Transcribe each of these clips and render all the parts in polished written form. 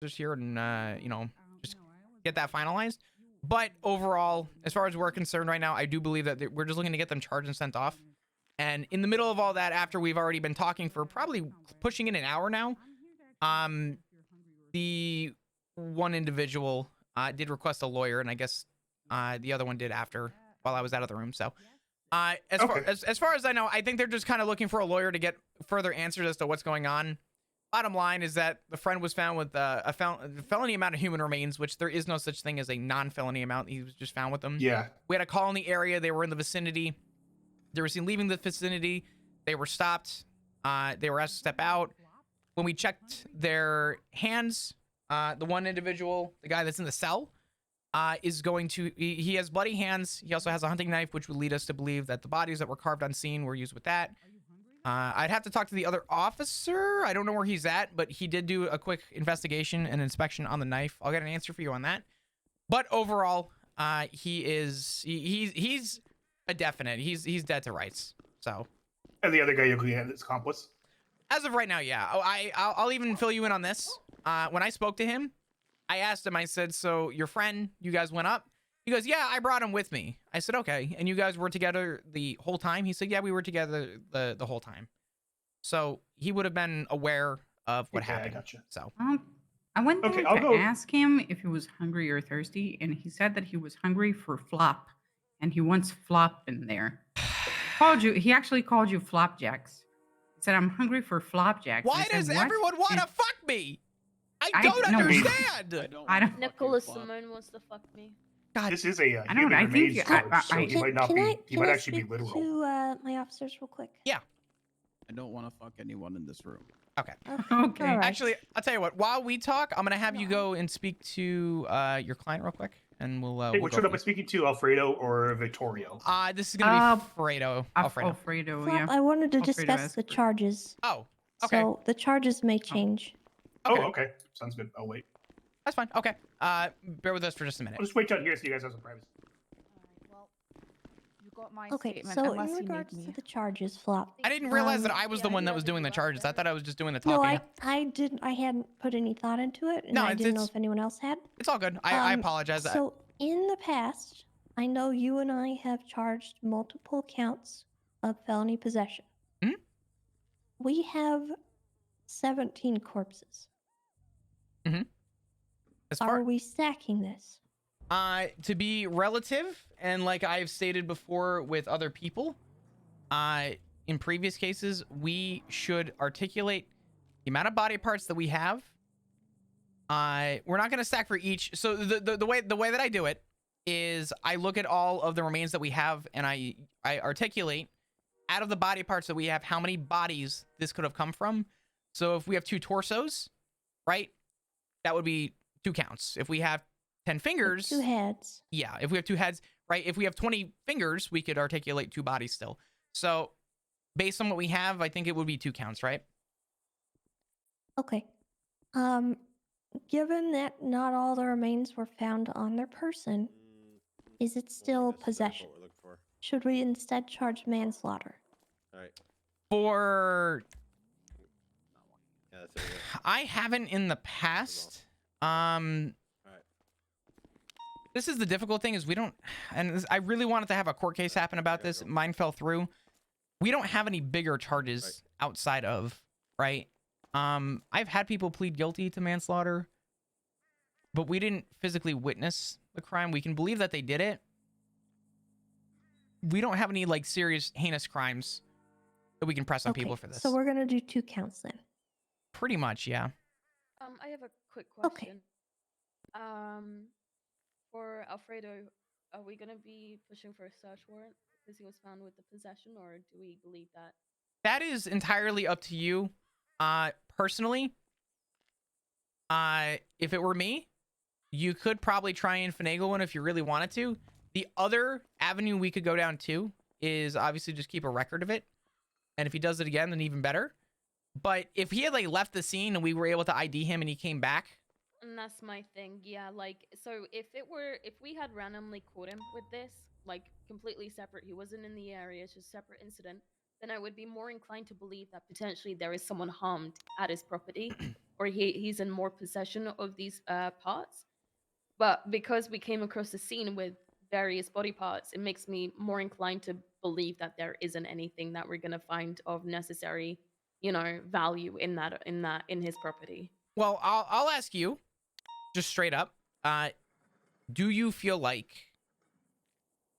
just here and just get that finalized. But overall, as far as we're concerned right now, I do believe that we're just looking to get them charged and sent off. And in the middle of all that, after we've already been talking for probably pushing in an hour now, the one individual did request a lawyer, and I guess the other one did after while I was out of the room. So as far as I know, I think they're just kind of looking for a lawyer to get further answers as to what's going on. Bottom line is that the friend was found with a felony amount of human remains, which there is no such thing as a non-felony amount. He was just found with them. Yeah. We had a call in the area. They were in the vicinity. They were seen leaving the vicinity. They were stopped. They were asked to step out. When we checked their hands, the one individual, the guy that's in the cell, is going to... He has bloody hands. He also has a hunting knife, which would lead us to believe that the bodies that were carved on scene were used with that. I'd have to talk to the other officer. I don't know where he's at, but he did do a quick investigation and inspection on the knife. I'll get an answer for you on that. But overall, he's a definite. He's dead to rights. So. And the other guy you're looking at is accomplice? As of right now, yeah. Oh, I'll even fill you in on this. When I spoke to him, I asked him, I said, so your friend, you guys went up? He goes, yeah, I brought him with me. I said, okay. And you guys were together the whole time? He said, yeah, we were together the whole time. So he would have been aware of what happened. I gotcha. So I went there to ask him if he was hungry or thirsty, and he said that he was hungry for flop, and he wants flop in there. He actually called you flopjacks. He said, I'm hungry for flopjacks. Why does everyone want to fuck me? I don't understand. I don't. Nicholas Simone wants to fuck me. God. This is a I don't know. I think he might not be. He might actually be literal. To my officers real quick. Yeah. I don't want to fuck anyone in this room. Okay. Okay. Right. Actually, I'll tell you what. While we talk, I'm gonna have you go and speak to your client real quick, and we'll. Hey, which one am I speaking to, Alfredo or Vittorio? This is gonna be Fredo. Alfredo, yeah. I wanted to Alfredo discuss the charges. Oh. Okay. So the charges may change. Okay. Oh, okay. Sounds good. I'll wait. That's fine. Okay. Bear with us for just a minute. I'll just wait down here so you guys have some privacy. Well, you got my Okay, statement, so unless in you need regards me. to the charges, Flop. I didn't realize that I was the one that was doing the charges. I thought I was just doing the No, talking. I didn't. I hadn't put any thought into it, and No, I didn't know it's if anyone else had. It's all good. I apologize. So in the past, I know you and I have charged multiple counts of felony possession. Hmm? We have 17 corpses. Mm-hmm. Are we stacking this? To be relative, and like I've stated before with other people, in previous cases, we should articulate the amount of body parts that we have. We're not going to stack for each. So the way that I do it is I look at all of the remains that we have, and I articulate out of the body parts that we have how many bodies this could have come from. So if we have 2 torsos, right, that would be 2 counts. If we have 10 fingers, 2 heads. Yeah, if we have 2 heads, right? If we have 20 fingers, we could articulate 2 bodies still. So based on what we have, I think it would be 2 counts, right? Okay. Given that not all the remains were found on their person, is it still possession? Should we instead charge manslaughter? All right. For Yeah, that's it. I haven't in the past. This is the difficult thing is we don't, and I really wanted to have a court case happen about this. Mine fell through. We don't have any bigger charges outside of, right? I've had people plead guilty to manslaughter, but we didn't physically witness the crime. We can believe that they did it. We don't have any like serious heinous crimes that we can press on people for this. So we're gonna do 2 counts then. Pretty much, yeah. I have a quick question. For Alfredo, are we gonna be pushing for a search warrant because he was found with the possession, or do we believe that? That is entirely up to you. Personally, if it were me, you could probably try and finagle one if you really wanted to. The other avenue we could go down to is obviously just keep a record of it. And if he does it again, then even better. But if he had like left the scene and we were able to ID him and he came back. And that's my thing, yeah, like, so if we had randomly caught him with this, like, completely separate, he wasn't in the area, it's just a separate incident, then I would be more inclined to believe that potentially there is someone harmed at his property, or he's in more possession of these parts. But because we came across the scene with various body parts, it makes me more inclined to believe that there isn't anything that we're gonna find of necessary, value in his property. Well, I'll ask you, just straight up. Do you feel like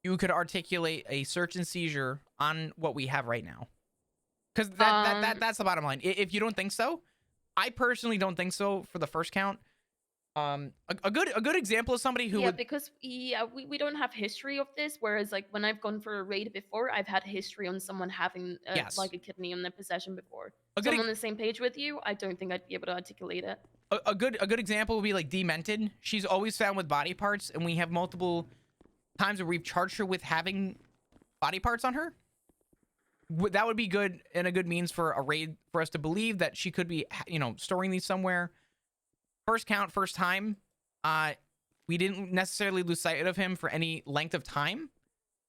you could articulate a search and seizure on what we have right now? Because that's the bottom line. If you don't think so, I personally don't think so for the first count. A good example of somebody who would... because we don't have history of this, whereas like when I've gone for a raid before, I've had history on someone having Yes. like a kidney in their possession before. A So good I'm on the same page with you. I don't think I'd be able to articulate it. a good example would be like Demented. She's always found with body parts, and we have multiple times where we've charged her with having body parts on her. That would be good and a good means for a raid for us to believe that she could be, storing these somewhere. First count, first time. We didn't necessarily lose sight of him for any length of time.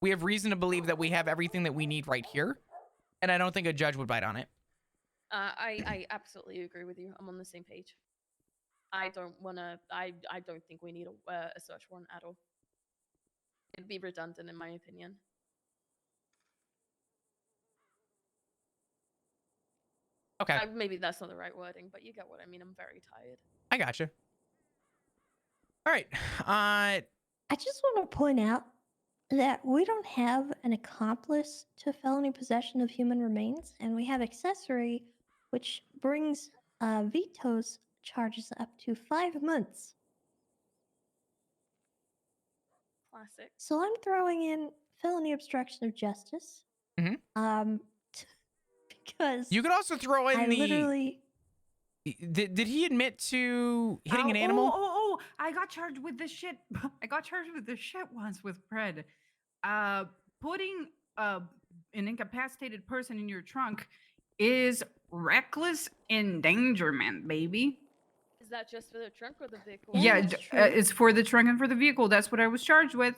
We have reason to believe that we have everything that we need right here, and I don't think a judge would bite on it. I absolutely agree with you. I'm on the same page. I don't think we need a search warrant at all. It'd be redundant in my opinion. Okay. Maybe that's not the right wording, but you get what I mean. I'm very tired. I gotcha. All right. I just want to point out that we don't have an accomplice to felony possession of human remains, and we have accessory, which brings Vito's charges up to 5 months. Classic. So I'm throwing in felony obstruction of justice. Mm-hmm. Because you could also throw in literally... Did he admit to hitting an animal? Oh! I got charged with this shit. I got charged with this shit once with Pred. Putting an incapacitated person in your trunk is reckless endangerment, baby. Is that just for the trunk or the vehicle? Yeah, it's for the trunk and for the vehicle. That's what I was charged with.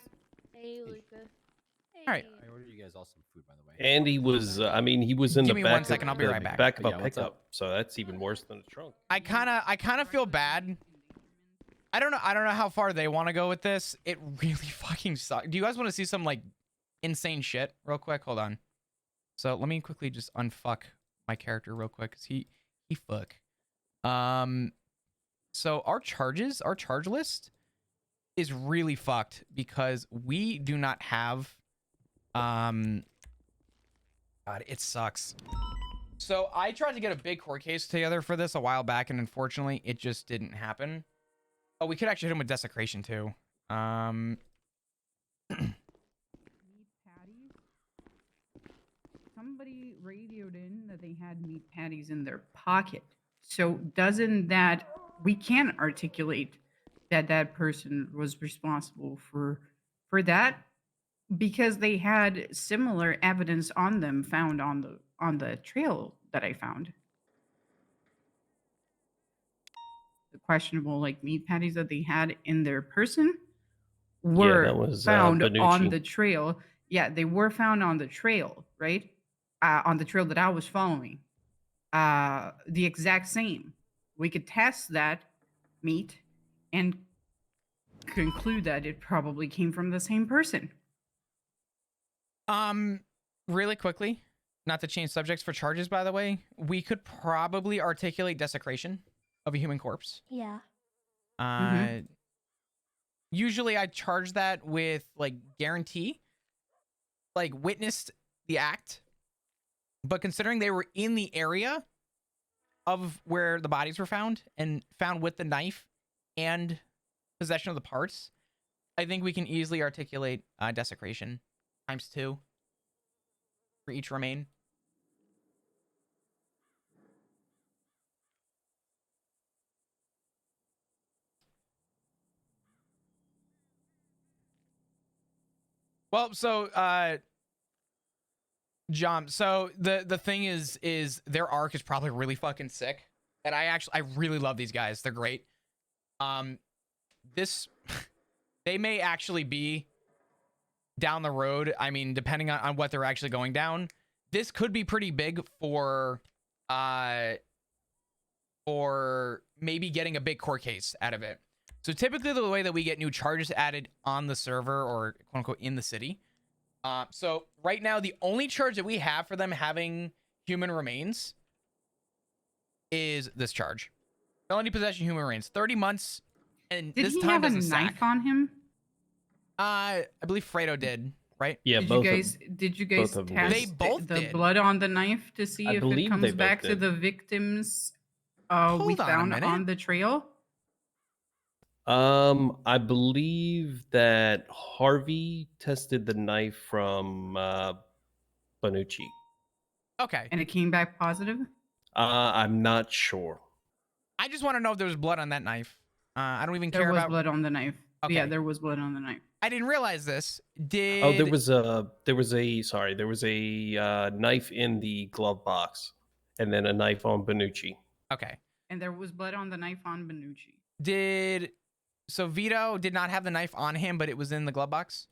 Hey, Luca. Hey. All right. I ordered you guys all some food, by the way. And he was, he was in Give the me back 1 second, I'll be right back. back of a Yeah, what's pickup, up? so that's even worse than a trunk. I kind of feel bad. I don't know how far they want to go with this. It really fucking sucks. Do you guys want to see some like insane shit real quick? Hold on. So let me quickly just unfuck my character real quick, cause he fuck. So our charge list is really fucked because we do not have God, it sucks. So I tried to get a big court case together for this a while back, and unfortunately it just didn't happen. Oh, we could actually hit him with desecration too. Meat patties. Somebody radioed in that they had meat patties in their pocket. So doesn't that, we can articulate that that person was responsible for that, because they had similar evidence on them found on the trail that I found. The questionable like meat patties that they had in their person were that was, found on Benucci. the trail. Yeah, they were found on the trail, right? On the trail that I was following. The exact same. We could test that meat and conclude that it probably came from the same person. Really quickly, not to change subjects for charges, by the way, we could probably articulate desecration of a human corpse. Yeah. Usually I charge that with like guarantee, like witnessed the act, but considering they were in the area of where the bodies were found and found with the knife and possession of the parts, I think we can easily articulate desecration ×2 for each remain. Well, so John, so the thing is their arc is probably really fucking sick, and I really love these guys. They're great. This they may actually be down the road. I mean, depending on what they're actually going down, this could be pretty big for or maybe getting a big court case out of it. So typically the way that we get new charges added on the server or quote unquote in the city. So right now, the only charge that we have for them having human remains is this charge. Felony possession of human remains, 30 months. And Did this he time have a doesn't knife stack. on him? I believe Fredo did, right? Yeah, Did both you guys both of them test did. They both the did. blood on the knife to see I if it believe they comes both back to did. the victims we Hold on a found minute. on the trail? I believe that Harvey tested the knife from Bonucci. Okay. And it came back positive? I'm not sure. I just want to know if there was blood on that knife. I don't even There care was about. blood on the knife. Okay. Yeah, there was blood on the knife. I didn't realize this. Did Oh, there was a knife in the glove box, and then a knife on Bonucci. Okay. And there was blood on the knife on Benucci. So Vito did not have the knife on him, but it was in the glove box?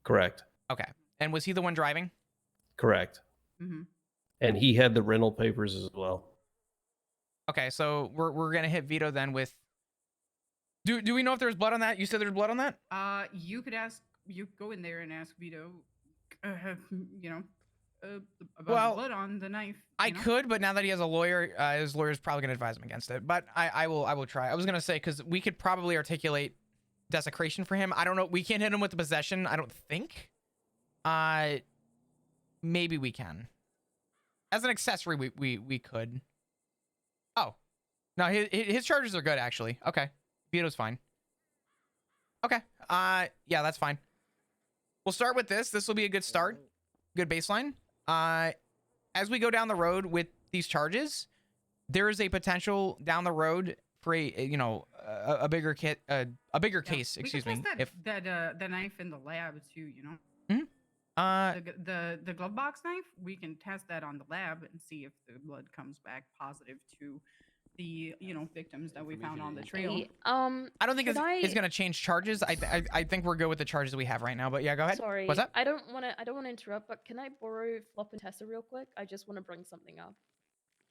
Correct. Okay. And was he the one driving? Correct. Mm-hmm. And he had the rental papers as well. Okay, so we're gonna hit Vito then with. Do we know if there's blood on that? You said there's blood on that? You could go in there and ask Vito, about the blood on the knife. I could, but now that he has a lawyer, his lawyer's probably gonna advise him against it. But I will try. I was gonna say because we could probably articulate desecration for him. I don't know. We can't hit him with the possession. I don't think. Maybe we can. As an accessory, we could. Oh, no, his charges are good actually. Okay, Vito's fine. Okay, yeah, that's fine. We'll start with this. This will be a good start, good baseline. As we go down the road with these charges, there is a potential down the road for a bigger case. Excuse me. If the knife in the lab too, the glove box knife, we can test that on the lab and see if the blood comes back positive to the victims that we found on the trail. Hey, I don't think it's gonna change charges. I think we're good with the charges we have right now. But yeah, go ahead. Sorry, What's up? I don't want to interrupt, but can I borrow Flop and Tessa real quick? I just want to bring something up.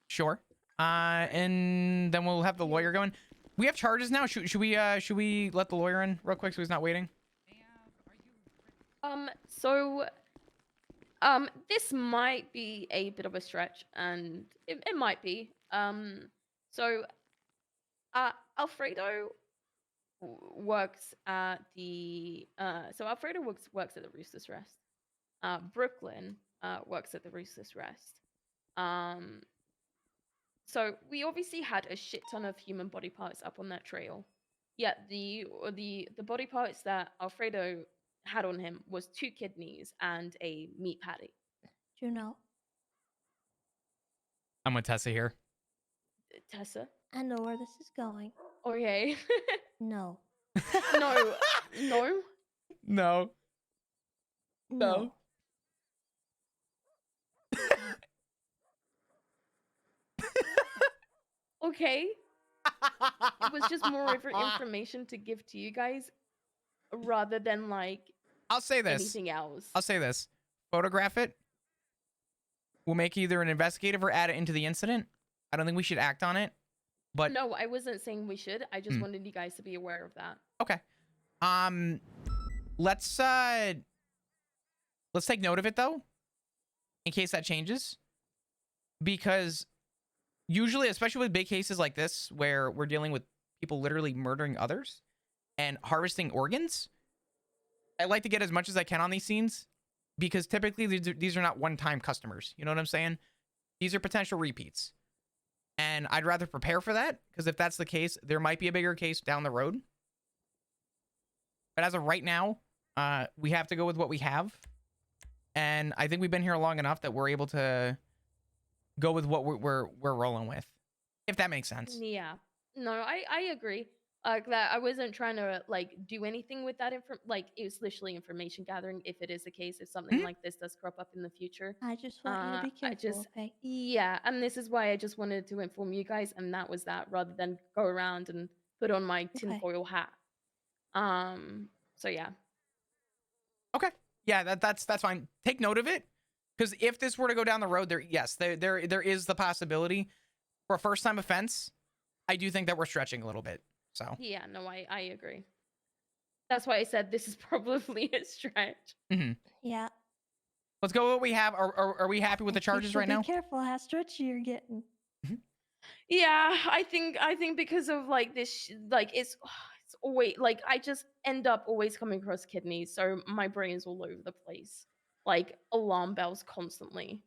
Sure. And then we'll have the lawyer going. We have charges now. Should we let the lawyer in real quick so he's not waiting? So this might be a bit of a stretch, and it might be. So Alfredo works at the Alfredo works at the Rooster's Rest. Brooklyn works at the Rooster's Rest. So we obviously had a shit ton of human body parts up on that trail. Yet the body parts that Alfredo had on him was 2 kidneys and a meat patty. Juno, I'm with Tessa here. Tessa? I know where this is going. Okay. No. No. No? No. No. Okay. It was just more information to give to you guys rather than like I'll say this. anything else. I'll say this. Photograph it. We'll make either an investigative or add it into the incident. I don't think we should act on it. But No, I wasn't saying we should. I just wanted you guys to be aware of that. okay. Let's take note of it though, in case that changes. Because usually, especially with big cases like this, where we're dealing with people literally murdering others and harvesting organs, I like to get as much as I can on these scenes because typically these are not one-time customers. You know what I'm saying? These are potential repeats. And I'd rather prepare for that because if that's the case, there might be a bigger case down the road. But as of right now, we have to go with what we have. And I think we've been here long enough that we're able to go with what we're rolling with, if that makes sense. Yeah. No, I agree. That I wasn't trying to like do anything with that like it was literally information gathering if it is the case, if something like this does crop up in the future. I just want you to be careful, okay? Yeah, and this is why I just wanted to inform you guys, and that was that, rather than go around and put on my tinfoil hat. So yeah. Okay. Yeah, that's fine. Take note of it. Because if this were to go down the road, there is the possibility for a first-time offense I do think that we're stretching a little bit. So Yeah, no, I agree. That's why I said this is probably a stretch. Yeah. let's go with what we have. Are we happy with the charges right now? Be careful how stretchy you're getting. Yeah, I think because of like this, like it's always like I just end up always coming across kidneys, so my brain's all over the place, like alarm bells constantly.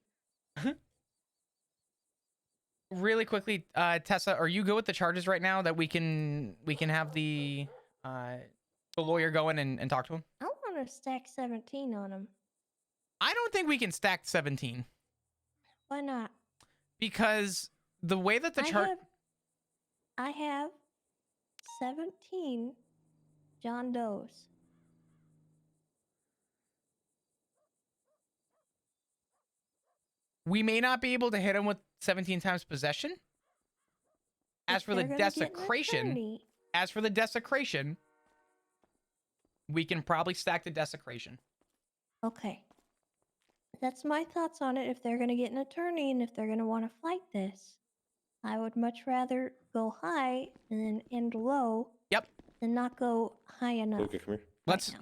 Really quickly, Tessa, are you good with the charges right now that we can have the lawyer go in and talk to him? I want to stack 17 on him. I don't think we can stack 17 Why not? because the way that the charge. I have 17 John Does. We may not be able to hit him with 17 times possession. As for the desecration, we can probably stack the desecration. Okay. That's my thoughts on it. If they're going to get an attorney and if they're going to want to fight this, I would much rather go high and then end low. Yep. Than not go high enough. Okay, come here. Let's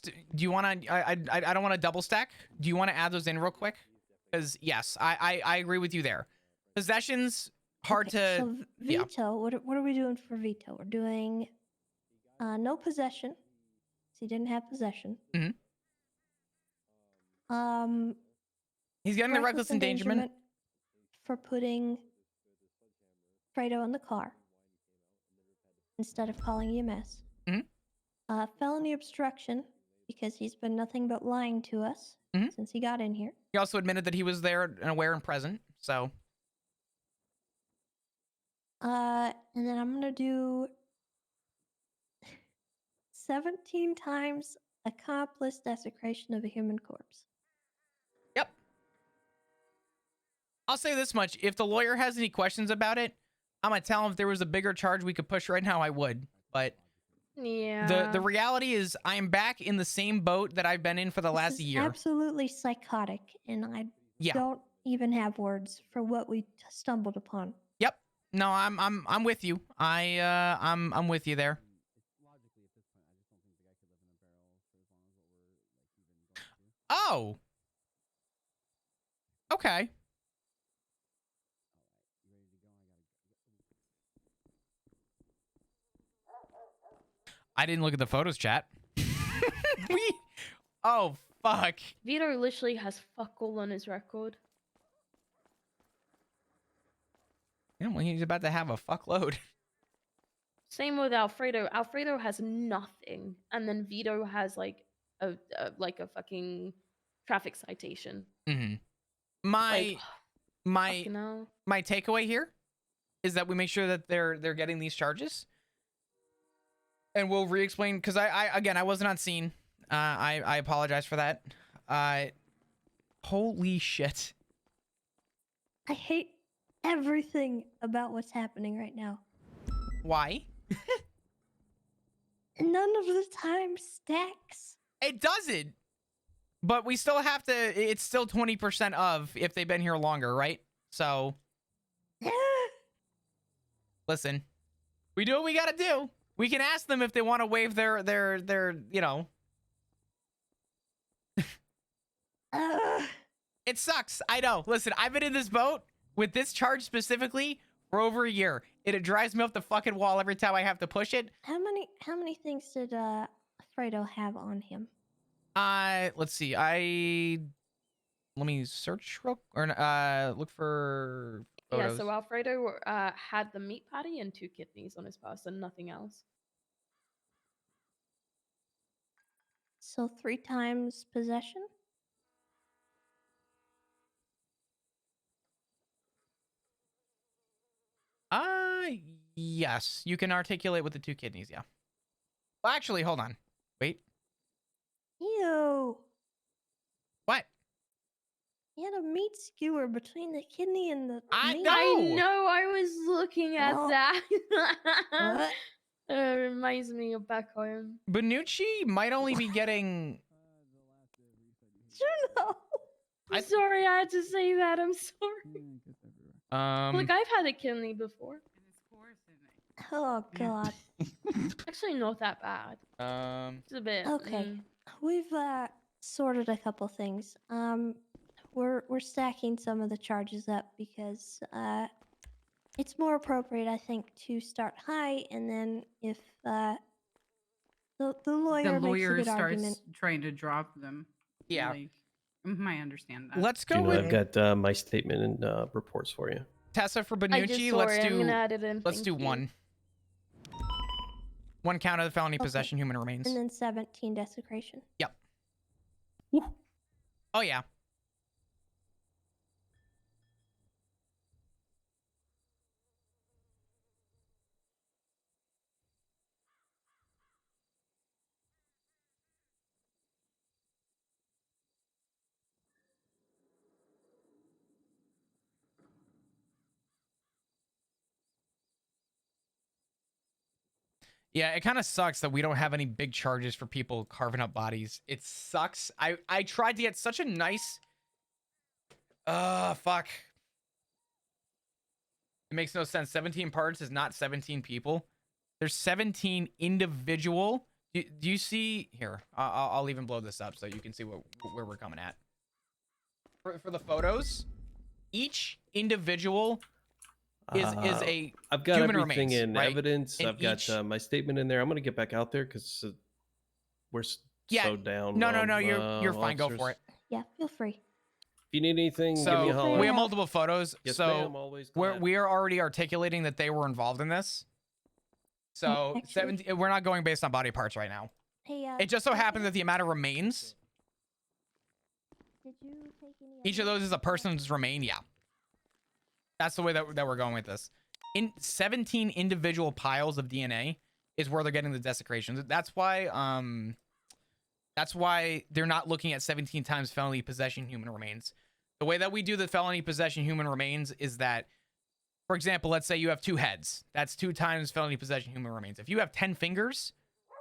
do you want to I don't want to double stack. Do you want to add those in real quick? Because yes, I agree with you there. Possessions hard to So veto. Yeah. What are we doing for veto? We're doing no possession. So he didn't have possession. He's getting the reckless endangerment for putting Fredo in the car instead of calling EMS. Felony obstruction because he's been nothing but lying to us since he got in here. He also admitted that he was there and aware and present. So. And then I'm gonna do 17 times accomplice desecration of a human corpse. Yep. I'll say this much. If the lawyer has any questions about it, I'm going to tell him if there was a bigger charge we could push right now, I would. But yeah, the reality is I am back in the same boat that I've been in for the last year. Absolutely psychotic. And I don't even have words for what we stumbled upon. Yep. No, I'm with you. I'm with you there. Oh. Okay. I didn't look at the photos, chat. Oh, fuck. Vito literally has fuck all on his record. Yeah, well, he's about to have a fuckload. Same with Alfredo. Alfredo has nothing, and then Vito has like a fucking traffic citation. My takeaway here is that we make sure that they're getting these charges, and we'll re-explain because I wasn't on scene. I apologize for that. Holy shit! I hate everything about what's happening right now. Why? None of the time stacks. It doesn't. But we still have to. It's still 20% of if they've been here longer, right? So. Listen, we do what we gotta do. We can ask them if they want to waive their you know. It sucks. I know. Listen, I've been in this boat with this charge specifically for over a year. It drives me up the fucking wall every time I have to push it. How many things did Fredo have on him? Let's see. Let me search real or look for photos. Yeah, so Alfredo had the meat patty and 2 kidneys on his person, nothing else. So 3 times possession? Yes. You can articulate with the 2 kidneys, yeah. Well, actually, hold on. Wait. Ew. What? He had a meat skewer between the kidney and the meat. I know, I was looking at that. What? It reminds me of back home. Benucci might only be getting... Juno! I'm sorry I had to say that. I'm sorry. Look, I've had a kidney before. And his course Oh Yeah. God. Actually, not that bad. It's a bit. Okay. We've sorted a couple things. We're stacking some of the charges up because it's more appropriate, I think, to start high, and then if the lawyer The makes a lawyer good starts argument. trying to drop them. Yeah. Like, I understand that. Let's go Juno, with I've got my statement and reports for you. Tessa for I just Benucci. saw Let's it. I'm do gonna add it in. let's Thank do you. one count of the felony Okay. possession human remains. And then 17 desecration. Yep. Oh yeah. Yeah, it kind of sucks that we don't have any big charges for people carving up bodies. It sucks. I tried to get such a nice fuck. It makes no sense. 17 parts is not 17 people. There's 17 individual. Do you see here? I'll even blow this up so you can see where we're coming at. For the photos, each individual is a I've got human everything remains, in right? evidence. And I've got my statement in there. I'm gonna get back out there because we're so down. No, you're fine. Go for it. Yeah, feel free. If you need anything, give me a So holler. we have multiple photos. Yes, so ma'am, always glad. we are already articulating that they were involved in this. So Actually- 17. We're not going based on body parts right now. Hey, It just so happens that the amount of remains, did you take any each of those is a person's remain. Yeah, that's the way that we're going with this. In 17 individual piles of DNA is where they're getting the desecration. That's why they're not looking at 17 times felony possession human remains. The way that we do the felony possession human remains is that, for example, let's say you have 2 heads. That's 2 times felony possession human remains. If you have 10 fingers,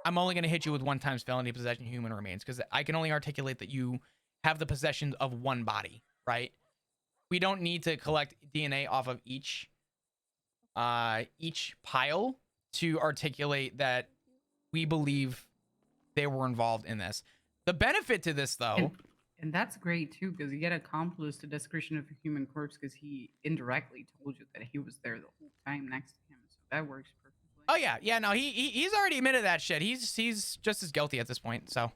I'm only going to hit you with 1 times felony possession human remains because I can only articulate that you have the possession of 1 body, right? We don't need to collect DNA off of each pile to articulate that we believe they were involved in this. The benefit to this, though, and that's great too, because you get accomplice to desecration of a human corpse because he indirectly told you that he was there the whole time next to him. So that works perfectly. oh yeah, no, he's already admitted that shit. He's just as guilty at this point. So,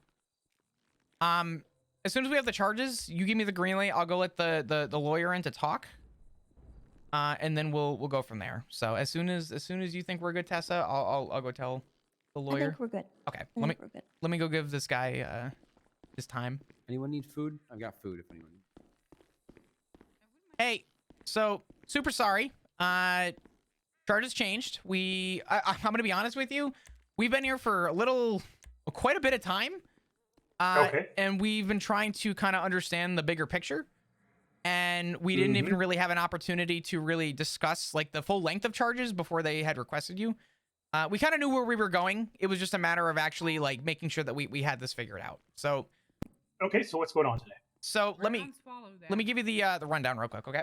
as soon as we have the charges, you give me the green light. I'll go let the lawyer in to talk, and then we'll go from there. So as soon as you think we're good, Tessa, I'll go tell the I lawyer. think we're good. Okay, I think we're good. let me go give this guy his time. Anyone need food? I've got food if anyone needs. Hey, so super sorry. Charges changed. I'm gonna be honest with you. We've been here for quite a bit of time. Okay. And we've been trying to kind of understand the bigger picture. And we didn't even really have an opportunity to really discuss like the full length of charges before they had requested you. We kind of knew where we were going. It was just a matter of actually like making sure that we had this figured out. So Okay, so what's going on today? so let me give you the rundown real quick, okay?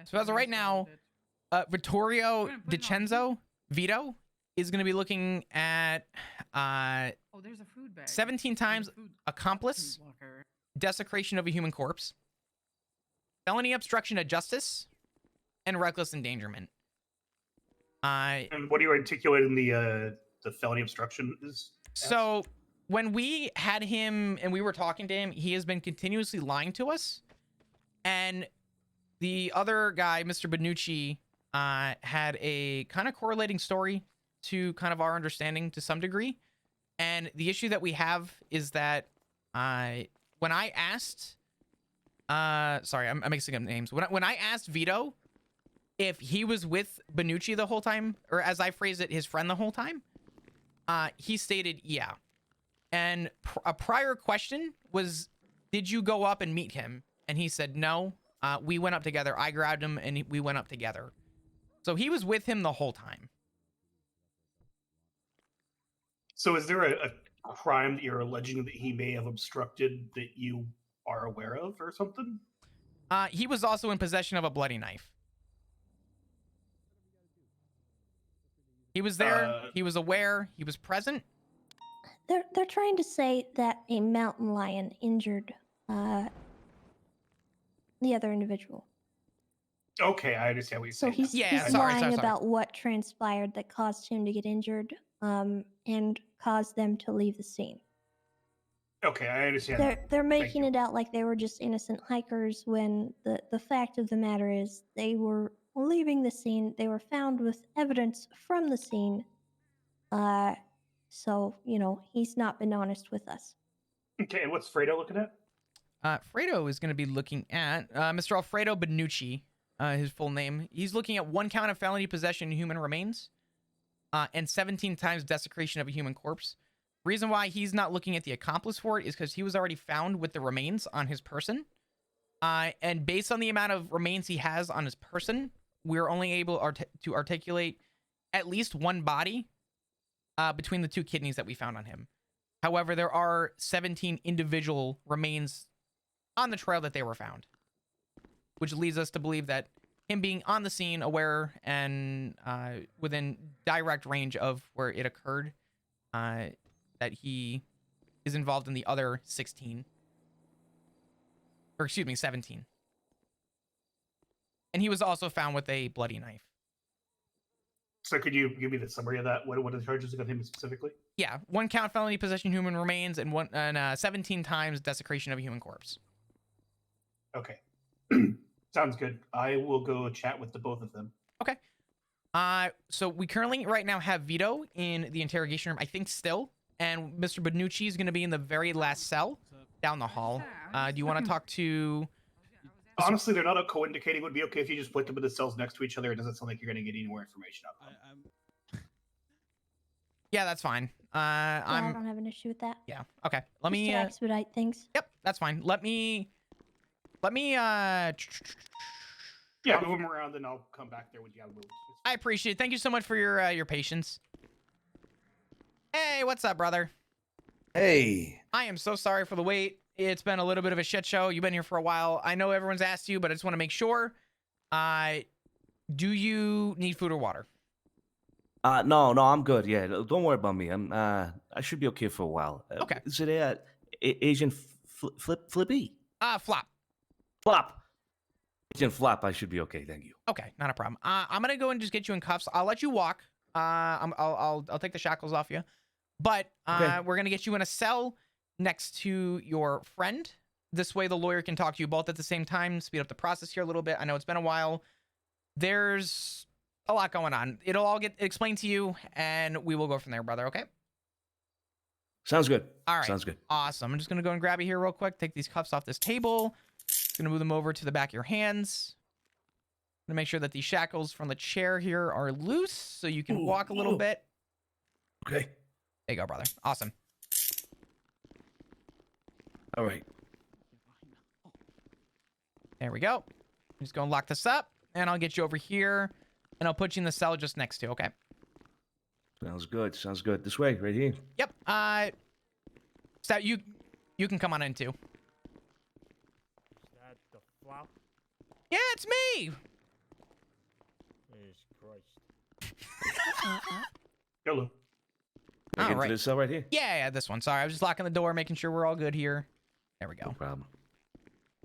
So as of right now, Vittorio DiCenzo Vito is going to be looking at there's a food bag. 17 times accomplice, desecration of a human corpse, felony obstruction of justice, and reckless endangerment. And what do you articulate in the felony obstruction is? So when we had him and we were talking to him, he has been continuously lying to us. And the other guy, Mr. Benucci, had a kind of correlating story to kind of our understanding to some degree. And the issue that we have is that when I asked, sorry, I'm mixing up names. When I asked Vito if he was with Benucci the whole time, or as I phrased it, his friend the whole time, he stated, yeah. And a prior question was, did you go up and meet him? And he said, no, we went up together. I grabbed him and we went up together. So he was with him the whole time. So is there a crime that you're alleging that he may have obstructed that you are aware of or something? He was also in possession of a bloody knife. He was there. He was aware. He was present. They're trying to say that a mountain lion injured the other individual. Okay, I understand what you're So saying. he's Yeah, he's sorry, lying sorry. about what transpired that caused him to get injured, and caused them to leave the scene. Okay, I understand. They're Thank making you. it out like they were just innocent hikers when the fact of the matter is they were leaving the scene. They were found with evidence from the scene. So he's not been honest with us. Okay, and what's Fredo looking at? Fredo is going to be looking at Mr. Alfredo Benucci, his full name. He's looking at 1 count of felony possession of human remains, and 17 times desecration of a human corpse. Reason why he's not looking at the accomplice for it is because he was already found with the remains on his person. And based on the amount of remains he has on his person, we're only able to articulate at least 1 body between the 2 kidneys that we found on him. However, there are 17 individual remains on the trail that they were found, which leads us to believe that him being on the scene, aware, and within direct range of where it occurred, that he is involved in the other 16. Or excuse me, 17. And he was also found with a bloody knife. So could you give me the summary of that? What are the charges against him specifically? Yeah, 1 count felony possession of human remains and 17 times desecration of a human corpse. Okay. Sounds good. I will go chat with the both of them. Okay. So we currently right now have Vito in the interrogation room, I think still, and Mr. Benucci is going to be in the very last cell down the hall. Do you want to talk to... Honestly, they're not co-indicating. It would be okay if you just put them in the cells next to each other. It doesn't sound like you're going to get any more information out of them. Yeah, that's fine. I don't have an issue with that. Yeah, okay. Let Just me... to expedite things. Yep, that's fine. Let me... Yeah, move them around, and I'll come back there when you have moved. I appreciate it. Thank you so much for your patience. Hey, what's up, brother? Hey. I am so sorry for the wait. It's been a little bit of a shit show. You've been here for a while. I know everyone's asked you, but I just want to make sure. Do you need food or water? No, I'm good. Yeah, don't worry about me. I should be okay for a while. Okay. Is it Agent Flippy? Flop. Flop. Agent Flop, I should be okay. Thank you. Okay, not a problem. I'm gonna go and just get you in cuffs. I'll let you walk. I'll take the shackles off you, but Okay. we're gonna get you in a cell next to your friend. This way, the lawyer can talk to you both at the same time. Speed up the process here a little bit. I know it's been a while. There's a lot going on. It'll all get explained to you, and we will go from there, brother. Okay. Sounds good. All right. Sounds good. Awesome. I'm just gonna go and grab you here real quick. Take these cuffs off this table. Gonna move them over to the back of your hands. Gonna make sure that these shackles from the chair here are loose so you can walk a little bit. Okay. There you go, brother. Awesome. All right. There we go. I'm just gonna lock this up, and I'll get you over here, and I'll put you in the cell just next to. Okay. Sounds good. Sounds good. This way, right here. Yep. Stout, you can come on in too. That the flop? Yeah, it's me. Jesus Christ. Hello. All All right. right. This cell right here. Yeah, this one. Sorry, I was just locking the door, making sure we're all good here. There we go. No problem.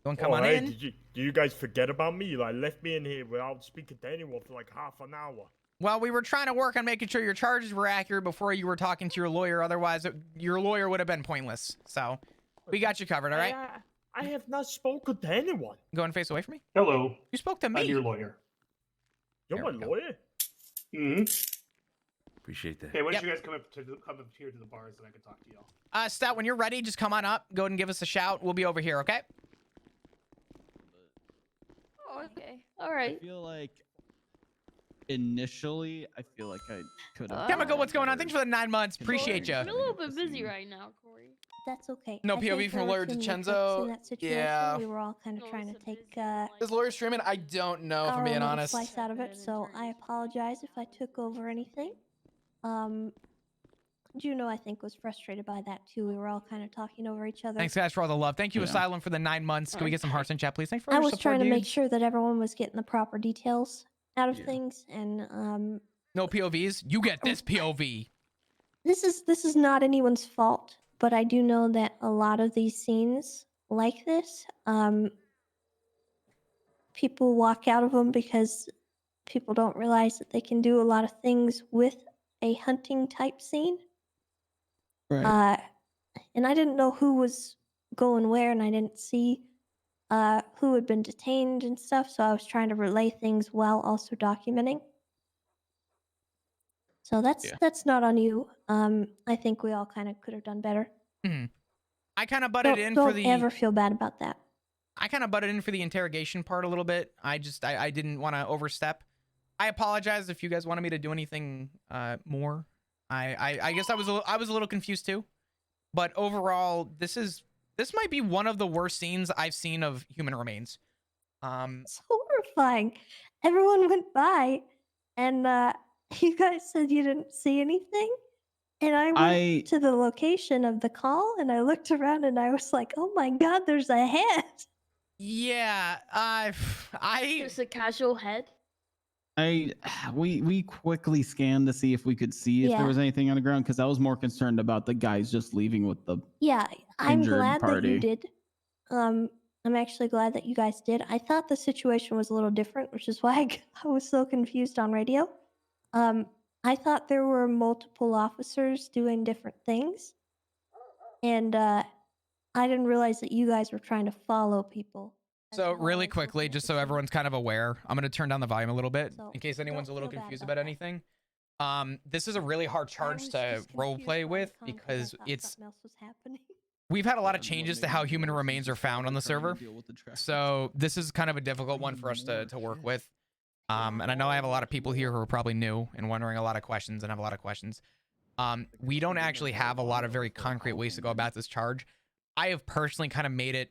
Go and come on hey, in. do you guys forget about me? You like left me in here without speaking to anyone for like half an hour. Well, we were trying to work on making sure your charges were accurate before you were talking to your lawyer. Otherwise, your lawyer would have been pointless. So, we got you covered, all right? I have not spoken to anyone. Go and face away from me. Hello. You spoke to me. I'm your lawyer. You're There my we go. lawyer? Mm-hmm. Appreciate that. Hey, why don't Yep. you guys come up here to the bars and I can talk to y'all? Stout, when you're ready, just come on up. Go ahead and give us a shout. We'll be over here, okay? Oh, okay. All right. I feel like initially, I could have. Chemical, what's going on? Thanks for the 9 months. Appreciate you. I'm a little bit busy right now, Corey. That's okay. No I POV think from there lawyer were too many DiCenzo. folks in that situation. Yeah. We were all kind of No, trying it's to a take busy life. Is lawyer streaming? I don't know, if our I'm being own little honest. slice out of it. So I apologize if I took over anything. Juno, I think, was frustrated by that too. We were all kind of talking over each other. Thanks, guys, for all the love. Thank you, Yeah. Asylum, for the 9 months. Can we get some hearts in chat, please? Thanks for I your was support, trying to make dudes. sure that everyone was getting the proper details out of Yeah. things, and No POVs. You get this POV. This is not anyone's fault, but I do know that a lot of these scenes like this, people walk out of them because people don't realize that they can do a lot of things with a hunting type scene. Right. And I didn't know who was going where, and I didn't see who had been detained and stuff, so I was trying to relay things while also documenting. So that's not on you. I think we all kind of could have done better. I kind of butted in for Don't the. ever feel bad about that. I kind of butted in for the interrogation part a little bit. I didn't want to overstep. I apologize if you guys wanted me to do anything more. I guess I was a little confused too. But overall, this might be one of the worst scenes I've seen of human remains. It's horrifying. Everyone went by, and you guys said you didn't see anything. And I went to the location of the call, and I looked around, and I was like, "Oh my god, there's a head!" Yeah, Just a casual head. We quickly scanned to see if we could see if there Yeah. was anything on the ground because I was more concerned about the guys just leaving with the Yeah, I'm injured glad that party. you did. I'm actually glad that you guys did. I thought the situation was a little different, which is why I was so confused on radio. I thought there were multiple officers doing different things, and I didn't realize that you guys were trying to follow people. So really quickly, just so everyone's kind of aware, I'm gonna turn down the volume a little bit in case anyone's a little confused about anything. This is a really hard charge to role play with because we've had a lot of changes to how human remains are found on the server. So this is kind of a difficult one for us to work with. And I know I have a lot of people here who are probably new and wondering a lot of questions and have a lot of questions. We don't actually have a lot of very concrete ways to go about this charge. I have personally kind of made it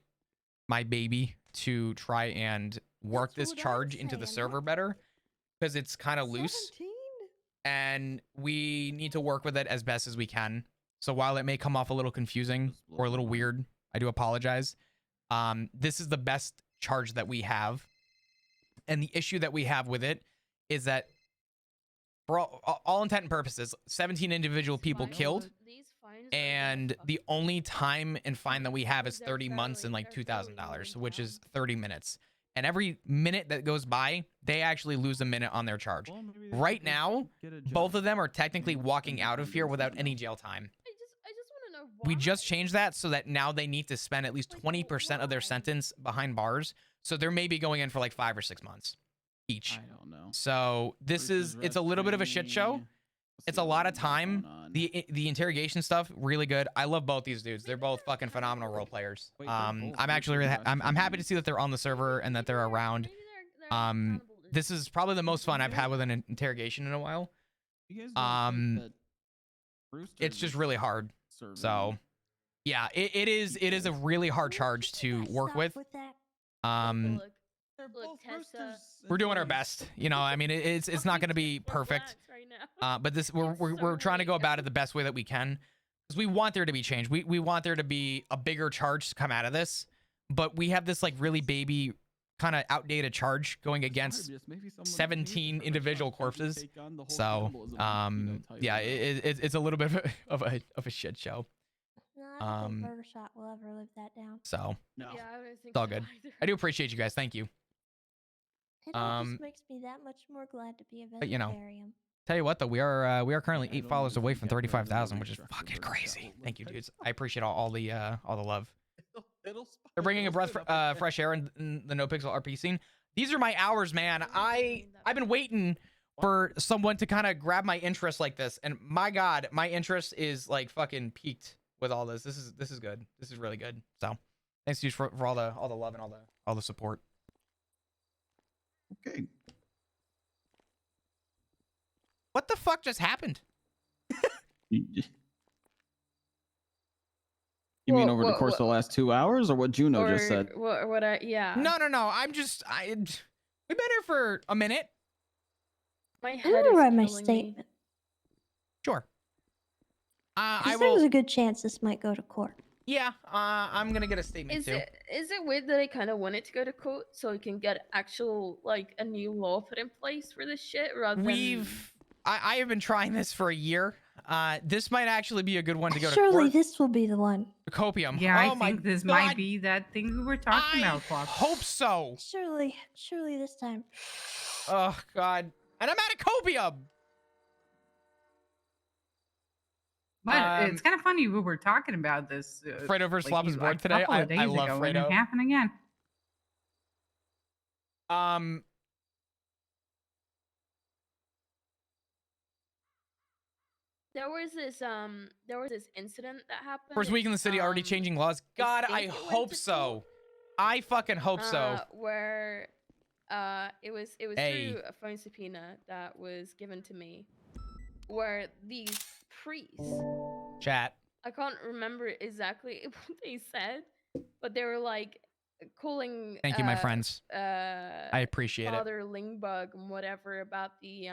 my baby to try and work this charge into the server better because it's kind of loose and we need to work with it as best as we can. So while it may come off a little confusing or a little weird, I do apologize. This is the best charge that we have. And the issue that we have with it is that for all intent and purposes, 17 individual people killed. And the only time and fine that we have is 30 months and like $2,000, which is 30 minutes. And every minute that goes by, they actually lose a minute on their charge. Right now, both of them are technically walking out of here without any jail time. I just want to know why. We just changed that so that now they need to spend at least 20% of their sentence behind bars. So they're maybe going in for like 5 or 6 months each. I don't know. So it's a little bit of a shit show. It's a lot of time. The interrogation stuff, really good. I love both these dudes. They're both fucking phenomenal role players. I'm actually really I'm happy to see that they're on the server and that they're around. This is probably the most fun I've had with an interrogation in a while. It's just really hard. So yeah, it is a really hard charge to work with. Look, Tessa. We're doing our best. You know, I mean, it's not going to be perfect. But this we're trying to go about it the best way that we can because we want there to be change. We want there to be a bigger charge to come out of this, but we have this like really baby kind of outdated charge going against 17 individual corpses. So yeah, it's a little bit of a shit show. I don't think Burger Shot will ever live that down. So Yeah, I don't think it's all so good. either. I do appreciate you guys. Thank you. It all just makes me that much more glad to be a But, you know, vegetarian. Tell you what, though, we are currently 8 followers away from 35,000, which is fucking crazy. Thank you, dudes. I appreciate all the love. They're bringing a breath fresh air in the No Pixel RP scene. These are my hours, man. I've been waiting for someone to kind of grab my interest like this, and my God, my interest is like fucking peaked with all this. This is good. This is really good. So, thanks, dudes, for all the love and all the support. Okay. What the fuck just happened? You mean over the course of the last 2 hours, or what Juno just said? Yeah. No. We've been here for a minute. My I'm head gonna is write my killing me. statement. Sure. I There's will. a good chance this might go to court. Yeah. I'm gonna get a statement Is too. it weird that I kind of want it to go to court so we can get actual like a new law put in place for this shit rather than I have been trying this for a year. This might actually be a good one to go to Surely court. this will be the one. Copium. Yeah, oh I my think this God. might be that thing we were talking I about, Flop. hope so. Surely this time. Oh God. And I'm at a copium. But it's kind of funny we were talking about this. Fredo versus Flop is bored a today. couple of days I love ago, Fredo. and it happened again. There was this incident that happened. First week in the city, already changing laws. God, I think it went hope to so. court. I fucking hope so. Where it was Hey. through a phone subpoena that was given to me, where these priests, Chat. I can't remember exactly what they said, but they were like calling Thank you, my friends. I appreciate it. Father Lingbug and whatever about the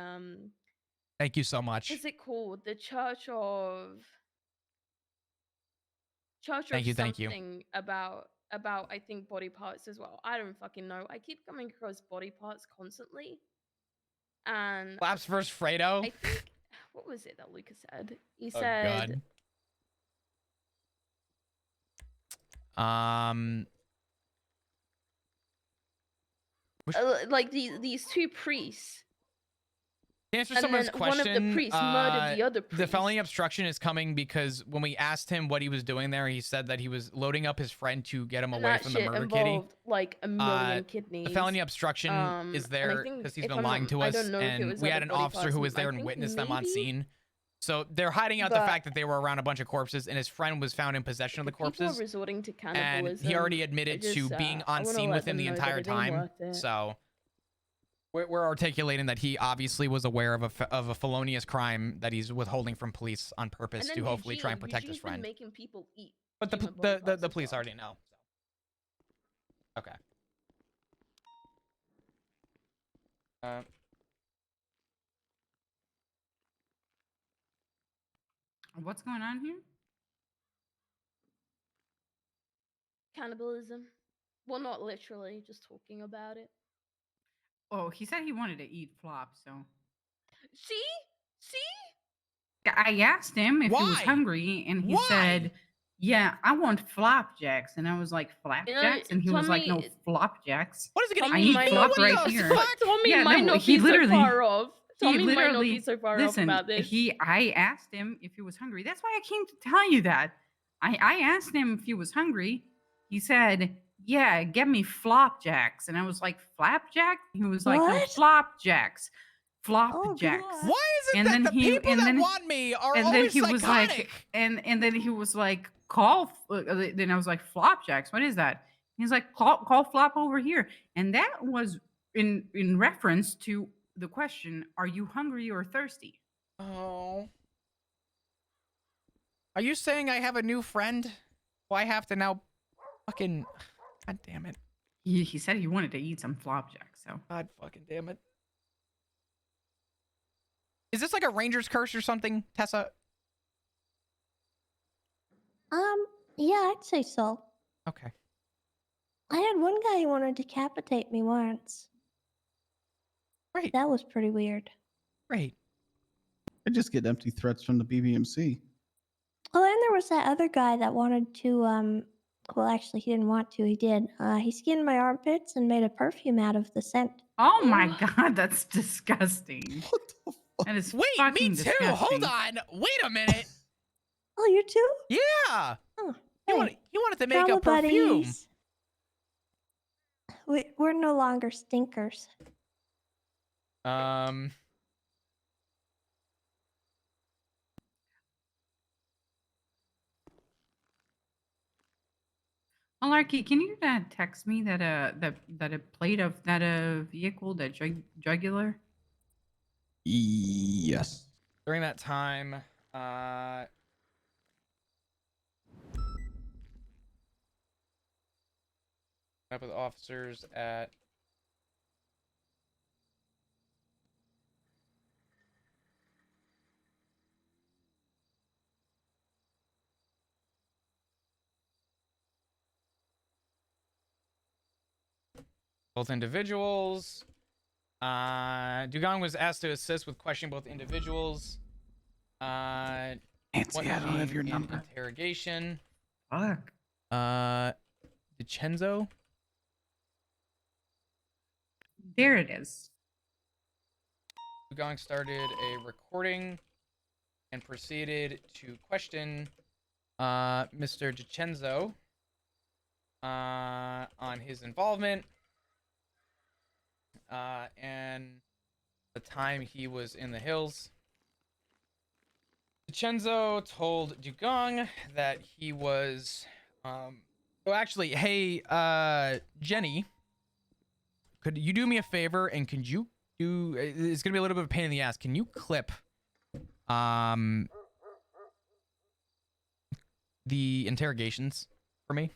Thank you so much. what's it called? The Church of Thank you, thank you. something about I think body parts as well. I don't fucking know. I keep coming across body parts constantly. And Flaps versus Fredo. I think what was it that Lucas said? He Oh, said God. like these two priests. To answer And someone's then question, one of the priests murdered the other the priest. felony obstruction is coming because when we asked him what he was doing there, he said that he was loading up his friend to get him And away that from the shit murder kitty. involved like a million kidneys. The felony obstruction is and there I think because he's if been I'm lying not- to I us, don't know if it and was we had other an body officer parts, who was I there and think witnessed them on maybe, scene. So they're hiding out the but fact that they were around a bunch of corpses, and his friend was found in possession of the People are corpses. resorting to And cannibalism. he already admitted to being on scene with him the entire time. So we're articulating that he obviously was aware of a felonious crime that he's withholding from police on purpose to hopefully try and protect his friend. Making people eat But human body parts the as police well. already know. So. Okay. What's going on here? Cannibalism. Well, not literally, just talking about it. Oh, he said he wanted to eat Flop, so. See? I asked him if he was Why? hungry, and he Why? said, "Yeah, I want flapjacks." And I was like, "Flapjacks?" And he was like, "No, Tommy- flopjacks." What is it gonna I eat? need might flop not be right the here. fuck? Tommy Yeah, might no, not he be so literally- far off. Tommy He might not literally be so far listen. off about this. I asked him if he was hungry. That's why I came to tell you that. I asked him if he was hungry. He said, "Yeah, get me flopjacks." And I was like, "Flapjack?" He was like, "No, What? flopjacks, Oh, flopjacks." God. Why is it And that then the he- people and that then- want me are and then always he was like, psychotic? and then he was like, then I was like, "Flopjacks, what is that?" He's like, call Flop over here. And that was in reference to the question, are you hungry or thirsty? Oh. Are you saying I have a new friend? Well, I have to now fucking... God damn it. He said he wanted to eat some flopjacks, so. God fucking damn it. Is this like a ranger's curse or something, Tessa? Yeah, I'd say so. Okay. I had one guy who wanted to decapitate me once. Great. That was pretty weird. Great. I just get empty threats from the BBMC. Oh, and there was that other guy that wanted to, well, actually, he didn't want to. He did. He skinned my armpits and made a perfume out of the scent. Oh my God, that's disgusting. What the fuck? That is Wait, fucking me too. disgusting. Hold on. Wait a minute. Oh, you too? Yeah. Oh, He hey, wanted to make a drama perfume. buddies. We're no longer stinkers. Malarkey, can you text me that a plate of that vehicle, that jugular? Yes. During that time, up with officers at both individuals. Dugong was asked to assist with questioning both individuals. Nancy, I don't have your number. Interrogation. Fuck. DiCenzo. There it is. Dugong started a recording and proceeded to question Mr. DiCenzo on his involvement and the time he was in the hills. DiCenzo told Dugong that he was actually, hey, Jenny, could you do me a favor and could you do, it's gonna be a little bit of a pain in the ass, can you clip the interrogations for me?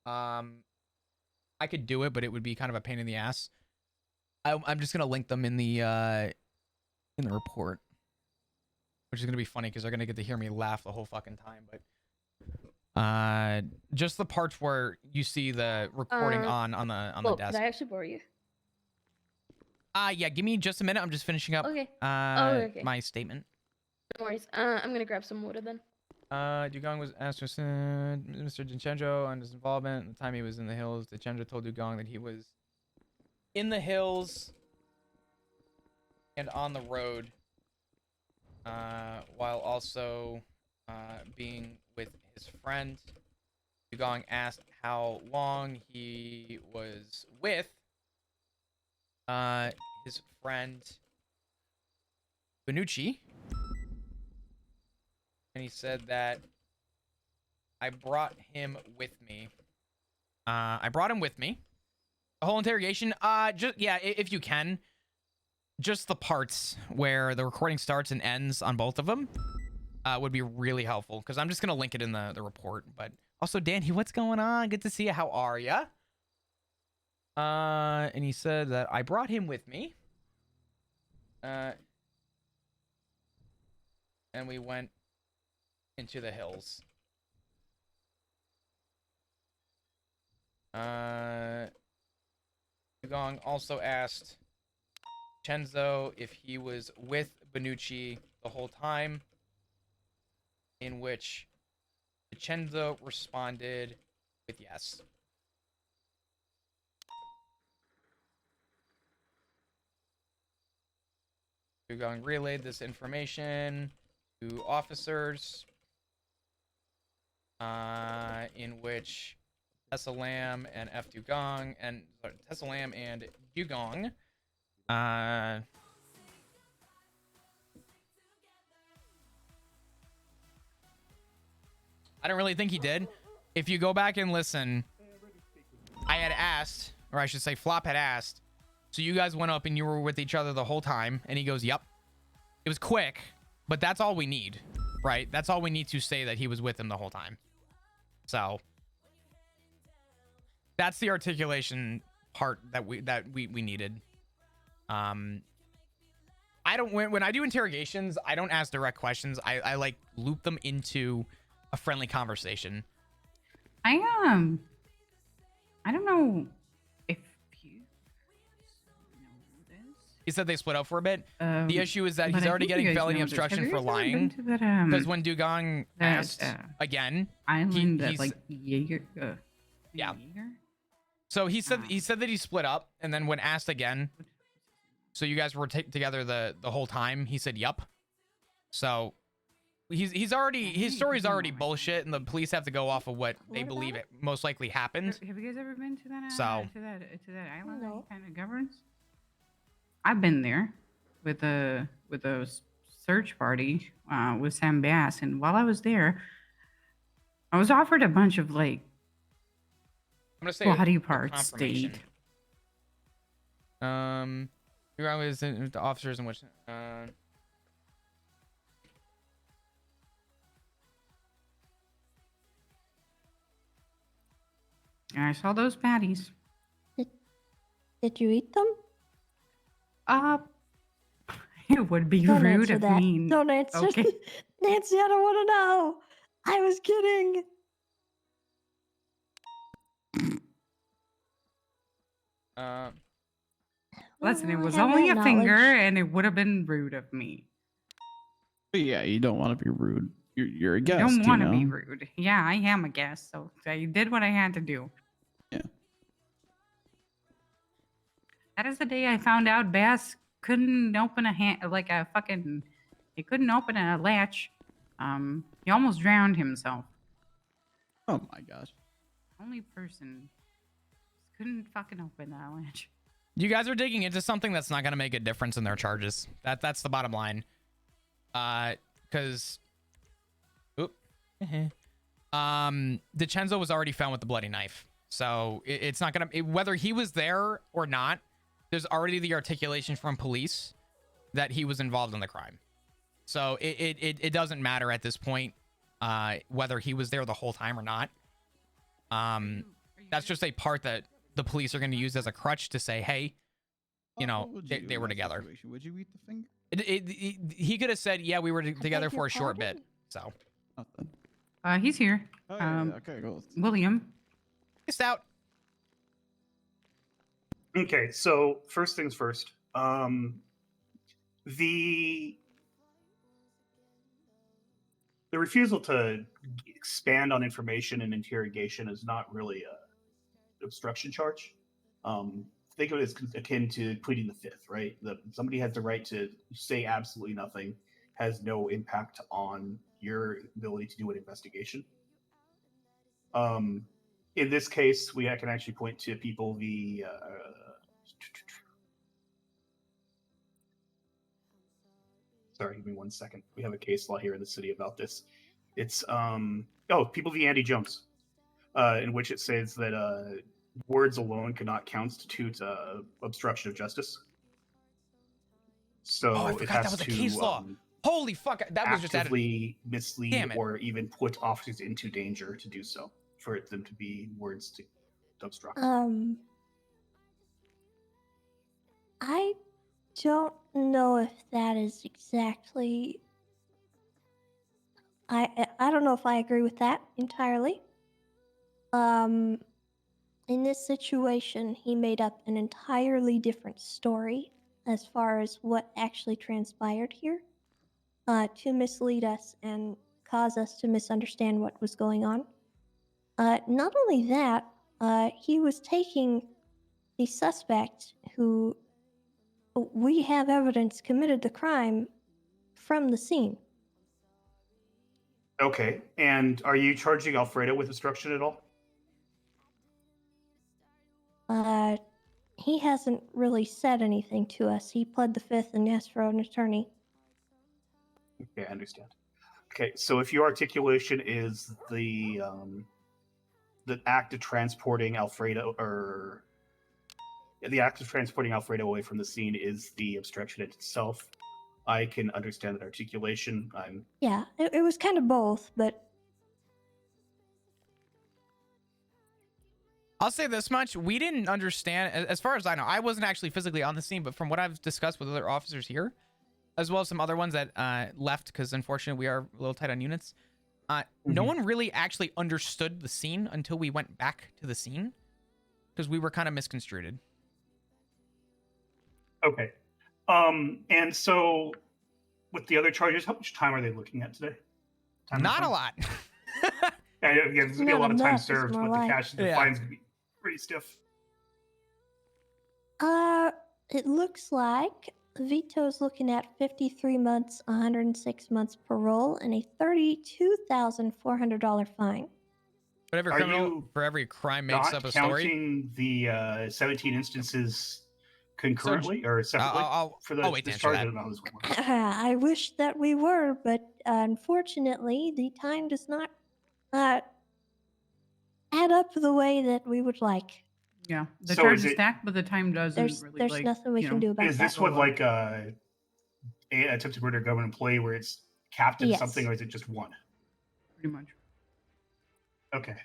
I could do it, but it would be kind of a pain in the ass. I'm just gonna link them in the report, which is gonna be funny because they're gonna get to hear me laugh the whole fucking time. But just the parts where you see the recording on the desk. Could I actually borrow you? Yeah, give me just a minute. I'm just finishing up Okay. Okay. my statement. No worries. I'm gonna grab some water then. Dugong was asked to Mr. DiCenzo on his involvement. At the time he was in the hills, DiCenzo told Dugong that he was in the hills and on the road, while also being with his friend. Dugong asked how long he was with his friend Benucci. And he said that I brought him with me. I brought him with me. The whole interrogation, just, yeah, if you can, just the parts where the recording starts and ends on both of them would be really helpful, because I'm just going to link it in the report. But also, Danny, what's going on? Good to see you. How are ya? And he said that I brought him with me. And we went into the hills. Dugong also asked Chenzo if he was with Benucci the whole time, in which Chenzo responded with yes. Dugong relayed this information to officers, in which Tessa Lamb and F. Dugong, and sorry, Tessa Lamb and Dugong, I don't really think he did. If you go back and listen, I had asked, or I should say Flop had asked, so you guys went up and you were with each other the whole time, and he goes, yep. It was quick, but that's all we need, right? That's all we need to say that he was with him the whole time. So that's the articulation part that we needed. I don't, when I do interrogations, I don't ask direct questions. I like loop them into a friendly conversation. I don't know if you know this. He said they split up for a bit. The issue is that but he's I already think you getting guys felony know this. obstruction Have you for guys ever been lying. to that, Because when Dugong asked again, island that he's, like Jaeger, yeah. Jaeger? So he said that he split up, and then when asked again, so you guys were together the whole time, he said yup. So he's already, his story's already bullshit, and the police have to go off of what they believe it most likely happened. Have you guys ever been to that? So to that island that he kind of governs? I've been there with a search party with Sam Bass, and while I was there, I was offered a bunch of like body parts to eat. You're always the officers in which I saw those patties. Did you eat them? It would be Don't rude answer of that. me. Don't answer. Okay. Nancy, I don't want to know. I was kidding. Listen, it I was have only that a finger, knowledge. and it would have been rude of me. But yeah, you don't want to be rude. You're a I guest, don't want to be know? rude. Yeah, I am a guest, so I did what I had to do. Yeah. That is the day I found out Bass couldn't open a he couldn't open a latch. He almost drowned himself. Oh my gosh. Only person couldn't fucking open that latch. You guys are digging into something that's not going to make a difference in their charges. That's the bottom line. Because DiCenzo was already found with the bloody knife, so it's not gonna, whether he was there or not, there's already the articulation from police that he was involved in the crime. So it doesn't matter at this point whether he was there the whole time or not. That's just a part that the police are going to use as a crutch to say, hey, you know, they were together. Situation? Would you eat the finger? He could have said, yeah, we were together for a short bit. So Nothing. He's here. Oh, yeah, okay, go. William. Peace out. Okay, so first things first. The refusal to expand on information in interrogation is not really an obstruction charge. Think of it as akin to pleading the fifth, right? Somebody has the right to say absolutely nothing, has no impact on your ability to do an investigation. In this case, I can actually point to people sorry, give me 1 second. We have a case law here in the city about this. It's people v. Andy Jones, in which it says that words alone cannot constitute obstruction of justice. So I forgot that was a case law. Holy fuck! That was just actively mislead or even put officers into danger to do so, for them to be words to obstruct. I don't know if that is exactly. I don't know if I agree with that entirely. In this situation, he made up an entirely different story as far as what actually transpired here, to mislead us and cause us to misunderstand what was going on. Not only that, he was taking the suspect who we have evidence committed the crime from the scene. Okay, and are you charging Alfredo with obstruction at all? He hasn't really said anything to us. He pled the fifth and asked for an attorney. Okay, I understand. Okay, so if your articulation is the act of transporting Alfredo, or the act of transporting Alfredo away from the scene is the obstruction itself, I can understand that articulation. Yeah, it was kind of both, but I'll say this much. We didn't understand, as far as I know, I wasn't actually physically on the scene, but from what I've discussed with other officers here, as well as some other ones that left, because unfortunately we are a little tight on units, no one really actually understood the scene until we went back to the scene, because we were kind of misconstrued. Okay. And so with the other charges, how much time are they looking at today? Not a lot. Yeah, there's gonna be a lot of time served, but the cash and the fines gonna be pretty stiff. It looks like Vito's looking at 53 months, 106 months parole, and a $32,400 fine. But every criminal for every crime makes up a story. Counting the 17 instances concurrently or separately for the discharge? I wish that we were, but unfortunately, the time does not add up the way that we would like. Yeah, the charge is stacked, but the time doesn't really. There's nothing we can do about that. Is this one like a attempted murder government employee where it's capped at something, or is it just one? Pretty much. Okay.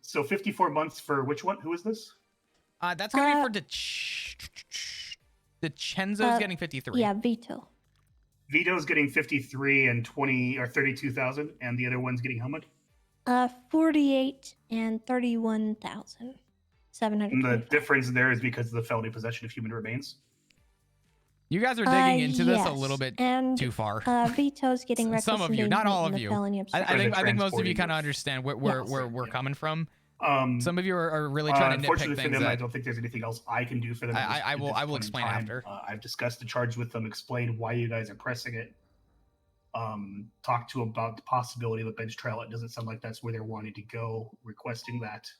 So 54 months for which one? Who is this? That's gonna be for DiCenzo's getting 53. Yeah, Vito. Vito's getting 53 and 20 or 32,000, and the other one's getting how much? 48 and 31,000. 700. The difference there is because of the felony possession of human remains. You guys are digging into this a yes, little bit and, too far. Vito's getting reckless Some of you, not all of endangerment you. and the felony I obstruction. think most of you transporting kind of of- understand where Yes. we're coming from. Some of you are really Uh, trying to nitpick unfortunately for things. them, I That don't think there's anything else I can do for them. I will at this point in explain time. after. I've discussed the charge with them, explained why you guys are pressing it. Talked to about the possibility of a bench trial. It doesn't sound like that's where they're wanting to go, requesting that.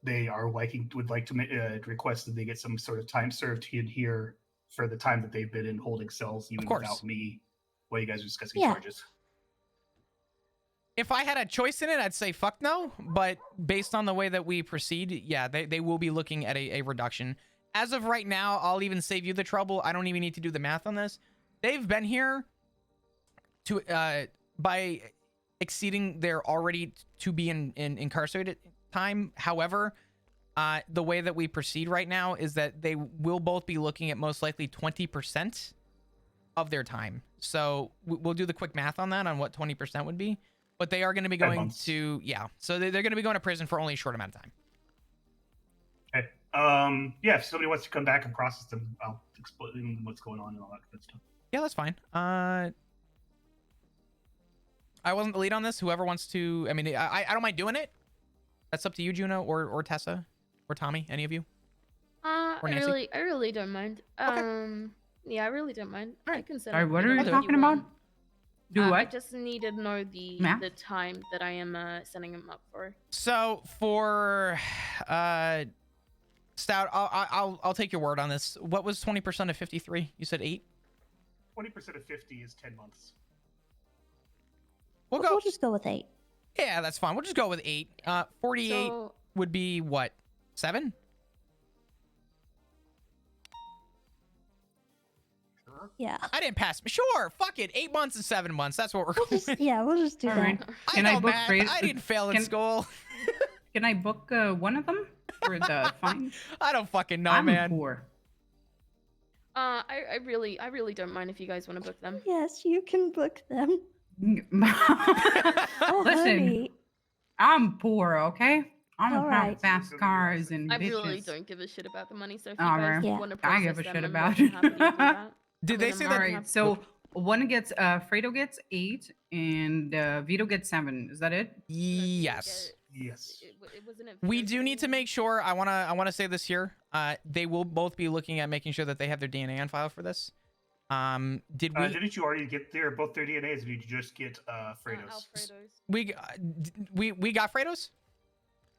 They are would like to request that they get some sort of time served in here for the time that they've been in holding cells, even course. without me, while you guys are discussing Yeah. charges. If I had a choice in it, I'd say fuck no. But based on the way that we proceed, yeah, they will be looking at a reduction. As of right now, I'll even save you the trouble. I don't even need to do the math on this. They've been here to by exceeding their already to be in incarcerated time. However, the way that we proceed right now is that they will both be looking at most likely 20% of their time. So we'll do the quick math on that, on what 20% would be. But they are going to be 10 going months. to, yeah. So they're going to be going to prison for only a short amount of time. Okay. Yeah, if somebody wants to come back and process them, I'll explain what's going on and all that good stuff. Yeah, that's fine. I wasn't the lead on this. Whoever wants to, I mean, I don't mind doing it. That's up to you, Juno, or Tessa, or Tommy, any of you. I Or Nancy? really don't mind. Okay. Yeah, I really don't mind. I can set Sorry, up what the are you interview talking about? one. Do I what? just need to know the Math? time that I am setting him up for. So for Stout, I'll take your word on this. What was 20% of 53? You said 8. 20% of 50 is 10 months. We'll go. We'll just go with 8. Yeah, that's fine. We'll just go with 8. 48 So, would be what? 7? Yeah. I didn't pass. Sure, fuck it. 8 months and 7 months. That's what we're We'll going. just, yeah, we'll just do All that. right. I Can know I book math. Fred- I didn't fail in can- school. Can I book one of them for the fine? I don't fucking know, I'm man. poor. I really don't mind if you guys want to book them. Yes, you can book them. Oh, Listen, honey. I'm poor, okay? I don't All have right. fast cars and I bitches. really don't give a shit about the money, so if you All guys right. Yeah. want to I process give a them, shit I'm about more it. than happy to do that. Did they I'm say All that? right, so one gets Fredo gets 8 and Vito gets 7. Is that it? Yes. Yes. Wasn't it We do need to Thursday? make sure. I wanna say this here. They will both be looking at making sure that they have their DNA on file for this. Did we? Didn't you already get both their DNAs? Or did you just get Fredo's? Alfredo's. We got Fredo's.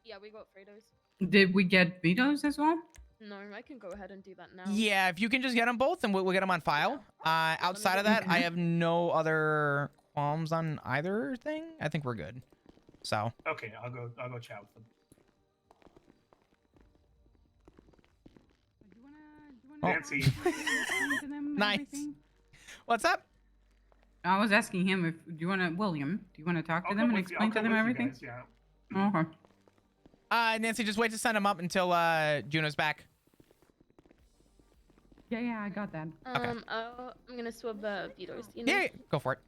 Yeah, we got Fredo's. Did we get Vito's as well? No, I can go ahead and do that now. Yeah, if you can just get them both, and we'll get them on file. Outside of that, I Okay. have no other qualms on either thing. I think we're good. So Okay, I'll go chat with them. Oh. Nancy. Nice. What's up? I was asking him if do you want to William? Do you want to talk to I'll them come and with you- I'll explain to come them with you everything? guys, yeah. Okay. Nancy, just wait to send them up until Juno's back. Yeah, I got that. Okay. I'm gonna swab Vito's. Yeah, go for it.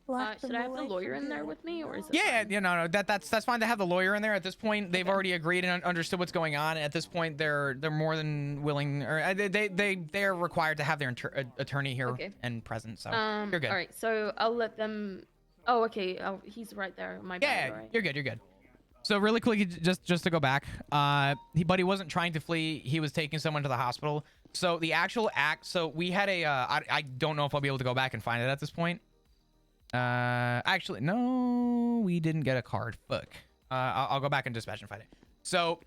Lock Should them I have the away lawyer for in there good. with me, or is it? Yeah, fine? no, that's fine to have the lawyer in there. At this point, they've Okay. already agreed and understood what's going on. At this point, they're more than willing, or they're required to have their attorney here Okay. and present. So All you're good. right, so I'll let them. Oh, okay. Oh, he's right there. My bad. Yeah, all right. you're good. You're good. So really quickly, just to go back, but he wasn't trying to flee. He was taking someone to the hospital. So the actual act. So we had a. I don't know if I'll be able to go back and find it at this point. Actually, no, we didn't get a card. Fuck. I'll go back and dispatch and find it. So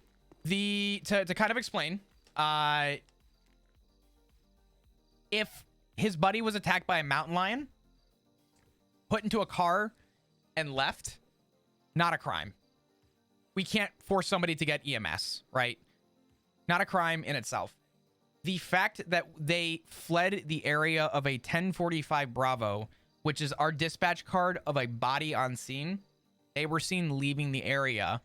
to kind of explain, if his buddy was attacked by a mountain lion, put into a car, and left, not a crime. We can't force somebody to get EMS, right? Not a crime in itself. The fact that they fled the area of a 1045 Bravo, which is our dispatch card of a body on scene, they were seen leaving the area,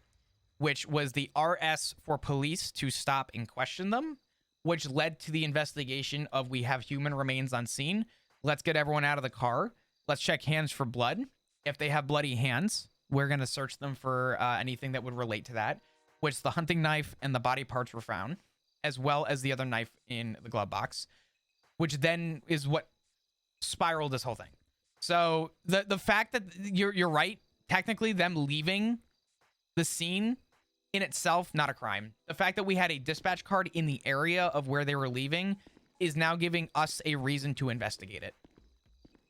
which was the RS for police to stop and question them, which led to the investigation of we have human remains on scene. Let's get everyone out of the car. Let's check hands for blood. If they have bloody hands, we're going to search them for anything that would relate to that, which the hunting knife and the body parts were found, as well as the other knife in the glove box, which then is what spiraled this whole thing. So the fact that you're right, technically them leaving the scene in itself, not a crime. The fact that we had a dispatch card in the area of where they were leaving is now giving us a reason to investigate it.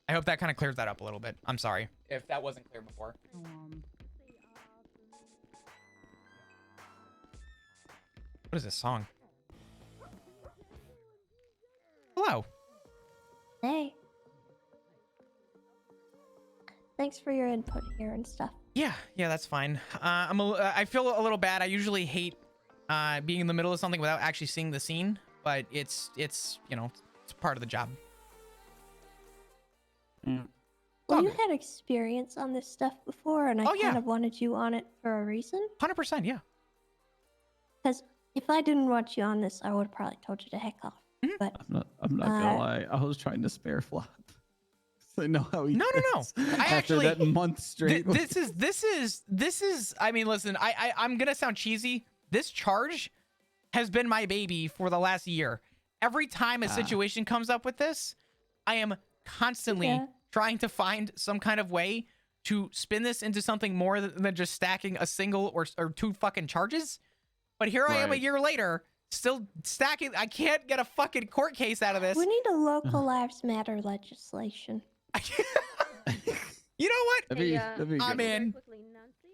I hope that kind of clears that up a little bit. I'm sorry if that wasn't clear before. What is this song? Hello. Hey. Thanks for your input here and stuff. Yeah, that's fine. I feel a little bad. I usually hate being in the middle of something without actually seeing the scene, but it's you know, it's part of the job. Well, you had experience on this stuff before, and I kind of wanted you on it for a reason. 100%, yeah. Because if I didn't want you on this, I would have probably told you to heck off. But I'm not gonna lie. I was trying to spare Flop. I know how he No. After that month straight. This is. I mean, listen. I'm gonna sound cheesy. This charge has been my baby for the last year. Every time a situation comes up with this, I am constantly trying to find some kind of way to spin this into something more than just stacking a single or two fucking charges. But here I am a year later, still stacking. I can't get a fucking court case out of this. We need a local lives matter legislation. You know what? I'm in. Quickly, Nancy,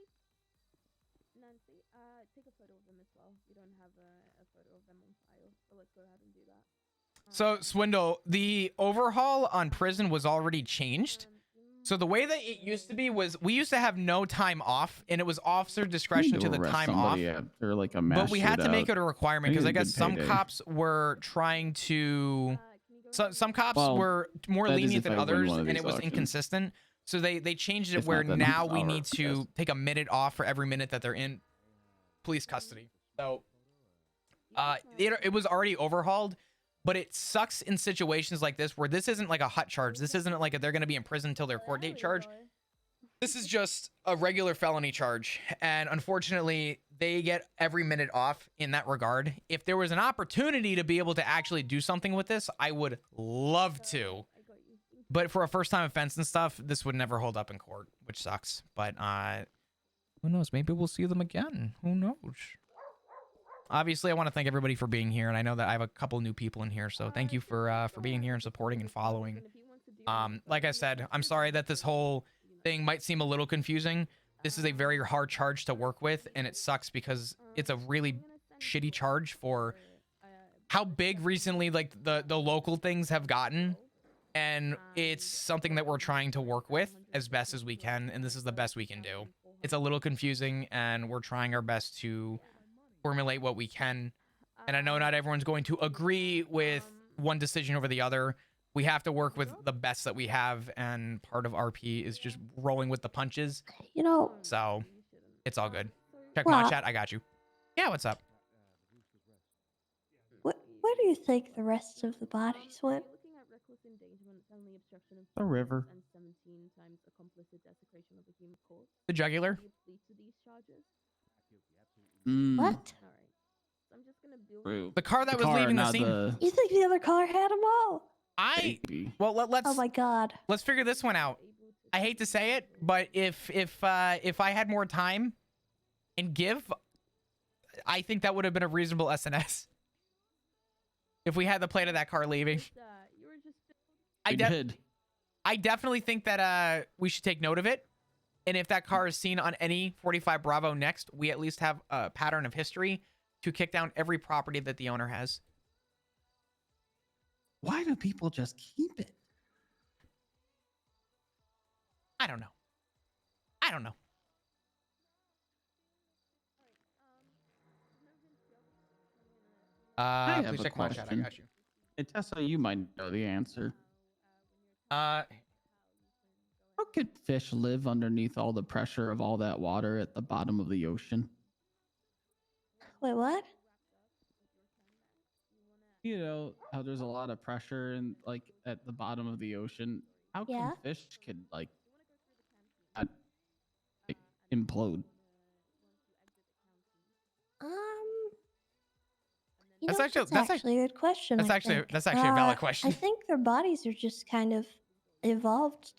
take a photo of them as well. You don't have a photo of them on file, so let's go ahead and do that. So, Swindle, the overhaul on prison was already changed. So the way that it used to be was we used to have no time off, and it was officer discretion to the time off. After, like, a but we had to make shootout. it a requirement because I Maybe a guess good some payday. cops were trying to. Some cops were more that is lenient if than I win others, one of and these it was auctions. inconsistent. So they changed it If where not, then now we I'll need to request. take a minute off for every minute that they're in police custody. So it was already overhauled, but it sucks in situations like this where this isn't like a hot charge. This isn't like they're going to be in prison until their court date charge. This is just a regular felony charge, and unfortunately, they get every minute off in that regard. If there was an opportunity to be able to actually do something with this, I would love to. But for a first-time offense and stuff, this would never hold up in court, which sucks. But who knows? Maybe we'll see them again. Who knows? Obviously, I want to thank everybody for being here, and I know that I have a couple new people in here, so thank you for being here and supporting and following. Like I said, I'm sorry that this whole thing might seem a little confusing. This is a very hard charge to work with, and it sucks because it's a really shitty charge for how big recently like the local things have gotten, and it's something that we're trying to work with as best as we can, and this is the best we can do. It's a little confusing, and we're trying our best to formulate what we can, and I know not everyone's going to agree with one decision over the other. We have to work with the best that we have, and part of RP is just rolling with the punches. You know, So it's all good. Check Well- my chat. I got you. Yeah, what's up? where do you think the rest of the bodies went? The river. The jugular. What? True. The car that was car, leaving the not scene. You think the other car had them all? Maybe. Well, let's Oh my god. let's figure this one out. I hate to say it, but if I had more time and give, I think that would have been a reasonable SNS. If we had the plate of that car leaving. We did. I definitely think that we should take note of it. And if that car is seen on any 45 Bravo next, we at least have a pattern of history to kick down every property that the owner has. Why do people just keep it? I don't know. I have Please a check my chat. I question. got you. Hey, Tessa, you might know the answer. Uh, How could fish live underneath all the pressure of all that water at the bottom of the ocean? Wait, what? You know how there's a lot of pressure and like at the bottom of the ocean. How Yeah. come fish could like implode? You That's know, actually- that's actually a good question. That's I actually think. that's actually a valid I question. think their bodies are just kind of evolved to